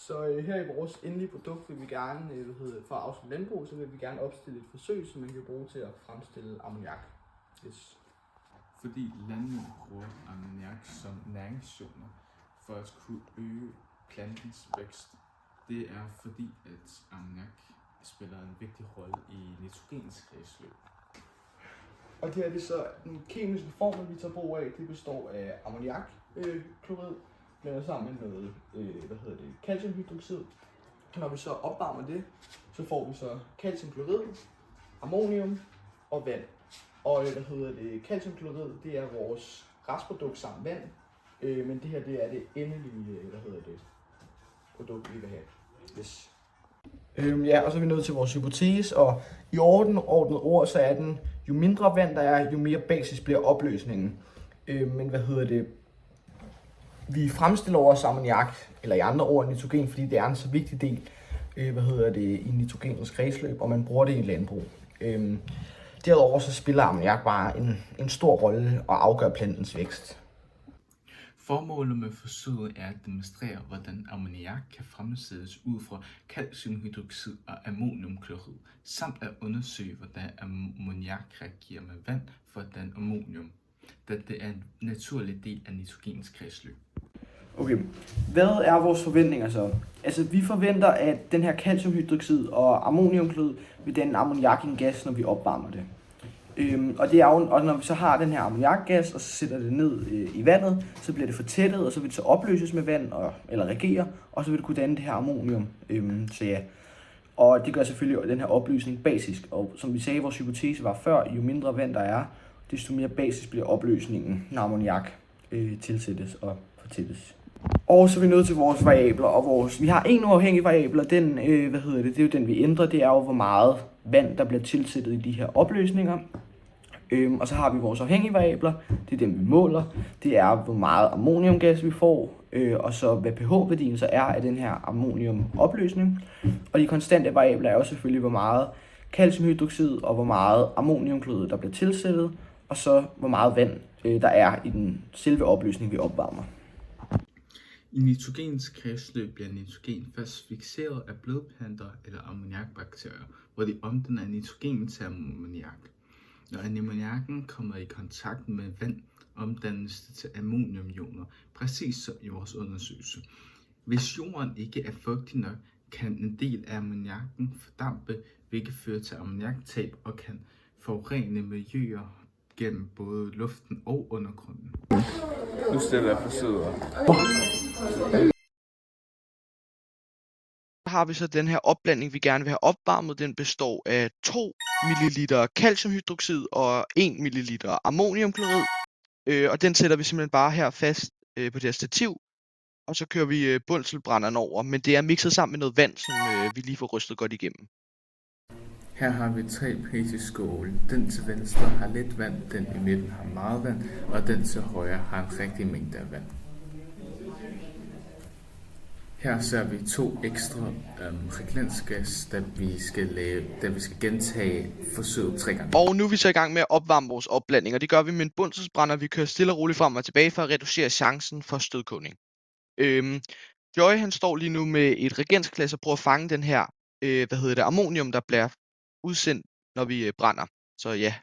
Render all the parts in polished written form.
Så her i vores endelige produkt vil vi gerne, for at afslutte landbrug, så vil vi gerne opstille et forsøg, som man kan bruge til at fremstille ammoniak. Yes. Fordi landmænd bruger ammoniak som næringszoner for at kunne øge plantens vækst. Det er fordi, at ammoniak spiller en vigtig rolle i nitrogens kredsløb. Og det er det så den kemiske formel, vi tager brug af. Det består af ammoniakklorid, blandet sammen med noget calciumhydroxid. Når vi så opvarmer det, så får vi så calciumklorid, ammonium og vand. Og calciumklorid, det er vores restprodukt sammen vand, men det her det er det endelige produkt, vi vil have. Yes. Og så er vi nået til vores hypotese, og i ordnet ord, så er den, jo mindre vand der er, jo mere basis bliver opløsningen. Vi fremstiller vores ammoniak, eller i andre ord nitrogen, fordi det er en så vigtig del i nitrogenets kredsløb, og man bruger det i landbrug. Derudover så spiller ammoniak bare en stor rolle og afgør plantens vækst. Formålet med forsøget er at demonstrere, hvordan ammoniak kan fremstilles ud fra calciumhydroxid og ammoniumklorid, samt at undersøge, hvordan ammoniak reagerer med vand for at danne ammonium, da det er en naturlig del af nitrogens kredsløb. Okay, hvad er vores forventninger så? Altså, vi forventer, at den her calciumhydroxid og ammoniumklorid vil danne ammoniak i en gas, når vi opvarmer det. Og når vi så har den her ammoniakgas, og så sætter det ned i vandet, så bliver det fortættet, og så vil det så opløses med vand, eller reagere, og så vil det kunne danne det her ammonium. Og det gør selvfølgelig den her opløsning basisk, og som vi sagde, vores hypotese var før, jo mindre vand der er, desto mere basisk bliver opløsningen, når ammoniak tilsættes og fortættes. Og så er vi nået til vores variabler, og vi har en uafhængig variabel, og den, det er jo den vi ændrer, det er jo hvor meget vand der bliver tilsættet i de her opløsninger. Og så har vi vores afhængige variabler, det er dem vi måler, det er hvor meget ammoniumgas vi får, og så hvad pH-værdien så er af den her ammoniumopløsning. Og de konstante variabler er jo selvfølgelig hvor meget calciumhydroxid og hvor meget ammoniumklorid der bliver tilsættet, og så hvor meget vand der er i den selve opløsning vi opvarmer. I nitrogens kredsløb bliver nitrogen først fikseret af blødplanter eller ammoniakbakterier, hvor de omdanner nitrogen til ammoniak. Når ammoniakken kommer i kontakt med vand, omdannes det til ammoniumioner, præcis som i vores undersøgelse. Hvis jorden ikke er fugtig nok, kan en del af ammoniakken fordampe, hvilket fører til ammoniaktab og kan forurene miljøer gennem både luften og undergrunden. Nu stiller jeg forsøget. Har vi så den her opblanding, vi gerne vil have opvarmet. Den består af 2 ml calciumhydroxid og 1 ml ammoniumklorid. Og den sætter vi simpelthen bare her fast på det her stativ. Og så kører vi bundselbrænderen over. Men det er mixet sammen med noget vand, som vi lige får rystet godt igennem. Her har vi 3 PT-skåle. Den til venstre har lidt vand, den i midten har meget vand, og den til højre har en rigtig mængde af vand. Her ser vi 2 ekstra reagensgas, da vi skal gentage forsøget 3 gange. Og nu er vi så i gang med at opvarme vores opblanding, og det gør vi med en bundselsbrænder. Vi kører stille og roligt frem og tilbage for at reducere chancen for stødkogning. Joy han står lige nu med et reagensglas og prøver at fange den her ammonium, der bliver udsendt, når vi brænder. Så ja.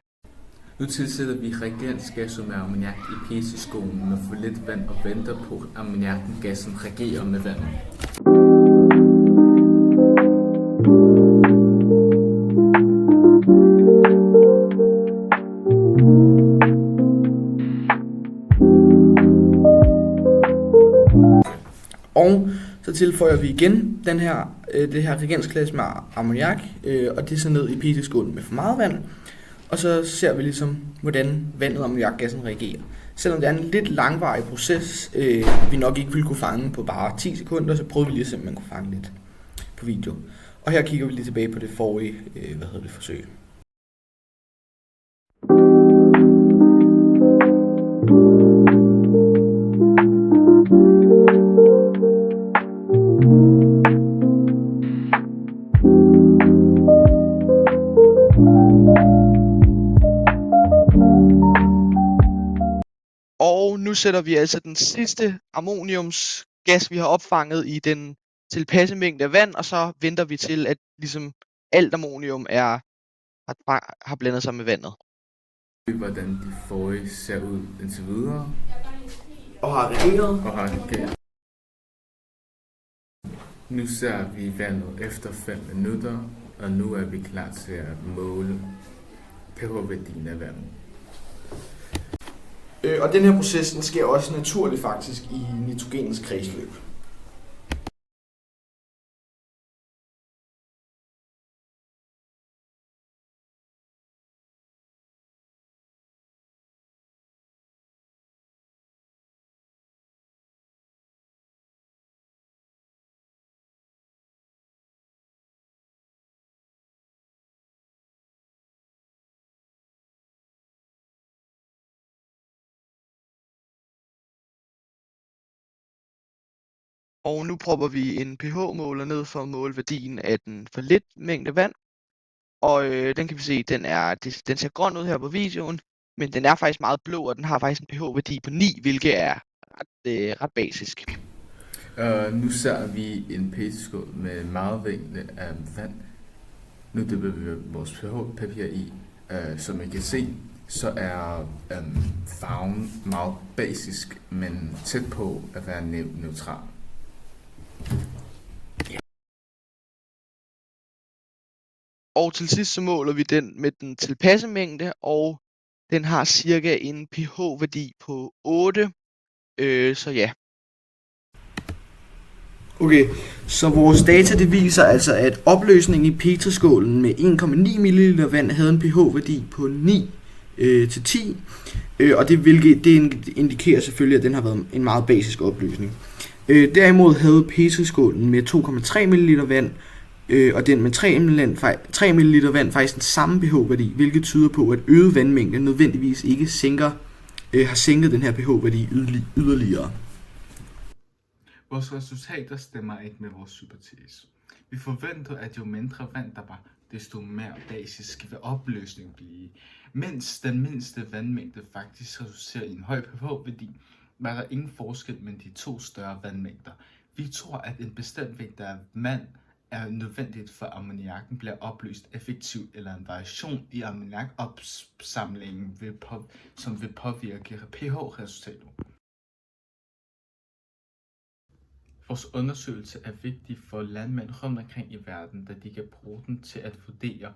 Nu tilsætter vi reagensgas med ammoniak i PT-skålen med for lidt vand og venter på, at ammoniakgassen reagerer med vandet. Og så tilføjer vi igen det her reagensglas med ammoniak, og det er så ned i PT-skålen med for meget vand. Og så ser vi ligesom, hvordan vandet og ammoniakgassen reagerer. Selvom det er en lidt langvarig proces, vi nok ikke ville kunne fange på bare 10 sekunder, så prøver vi lige at se, om man kunne fange lidt på video. Og her kigger vi lige tilbage på det forrige forsøg. Og nu sætter vi altså den sidste ammoniumsgas, vi har opfanget i den tilpasse mængde af vand, og så venter vi til, at ligesom alt ammonium har blandet sig med vandet. Hvordan de forrige ser ud indtil videre, Og har reageret. og har reageret. Nu ser vi vandet efter 5 minutter, og nu er vi klar til at måle pH-værdien af vandet. Og den her proces, den sker også naturligt faktisk i nitrogenens kredsløb. Og nu propper vi en pH-måler ned for at måle værdien af den for lidt mængde vand. Og den kan vi se, den ser grøn ud her på videoen, men den er faktisk meget blå, og den har faktisk en pH-værdi på 9, hvilket er ret basisk. Nu ser vi en petskål med meget mængde af vand. Nu dypper vi vores pH-papir i. Som I kan se, så er farven meget basisk, men tæt på at være neutral. Og til sidst så måler vi den med den tilpasse mængde, og den har cirka en pH-værdi på 8. Så ja. Okay, så vores data det viser altså, at opløsningen i petriskålen med 1,9 ml vand havde en pH-værdi på 9 til 10. Og det indikerer selvfølgelig, at den har været en meget basisk opløsning. Derimod havde petriskålen med 2,3 ml vand, og den med 3 ml vand faktisk den samme pH-værdi, hvilket tyder på, at øget vandmængde nødvendigvis ikke har sænket den her pH-værdi yderligere. Vores resultater stemmer ikke med vores hypotese. Vi forventede, at jo mindre vand der var, desto mere basisk vil opløsningen blive. Mens den mindste vandmængde faktisk reducerer i en høj pH-værdi, var der ingen forskel mellem de to større vandmængder. Vi tror, at en bestemt mængde af vand er nødvendigt for, at ammoniakken bliver opløst effektivt, eller en variation i ammoniakopsamlingen, som vil påvirke pH-resultatet. Vores undersøgelse er vigtig for landmænd rundt omkring i verden, da de kan bruge den til at vurdere,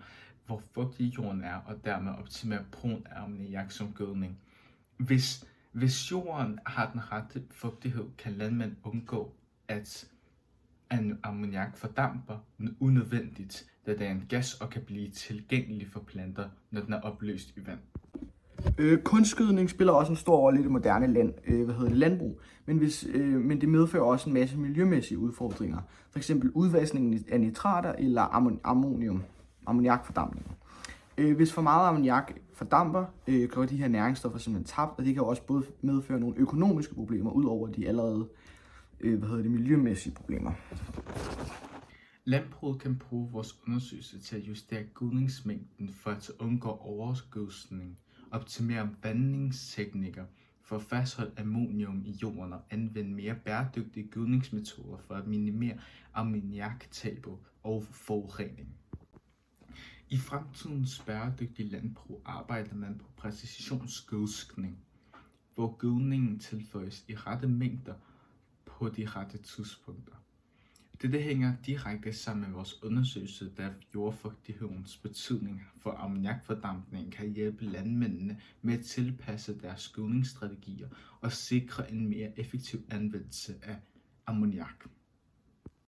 hvor fugtig jorden er, og dermed optimere brugen af ammoniak som gødning. Hvis jorden har den rette fugtighed, kan landmænd undgå, at ammoniak fordamper unødvendigt, da det er en gas og kan blive tilgængelig for planter, når den er opløst i vand. Kunstgødning spiller også en stor rolle i det moderne landbrug, men det medfører også en masse miljømæssige udfordringer. F.eks. udvaskningen af nitrater eller ammoniakfordampning. Hvis for meget ammoniak fordamper, går de her næringsstoffer simpelthen tabt, og det kan også både medføre nogle økonomiske problemer, ud over de allerede miljømæssige problemer. Landbruget kan bruge vores undersøgelse til at justere gødningsmængden for at undgå overgødsning, optimere vandningsteknikker for at fastholde ammonium i jorden og anvende mere bæredygtige gødningsmetoder for at minimere ammoniaktabet og forurening. I fremtidens bæredygtige landbrug arbejder man på præcisionsgødskning, hvor gødningen tilføjes i rette mængder på de rette tidspunkter. Dette hænger direkte sammen med vores undersøgelse, da jordfugtighedens betydning for ammoniakfordampning kan hjælpe landmændene med at tilpasse deres gødningsstrategier og sikre en mere effektiv anvendelse af ammoniak.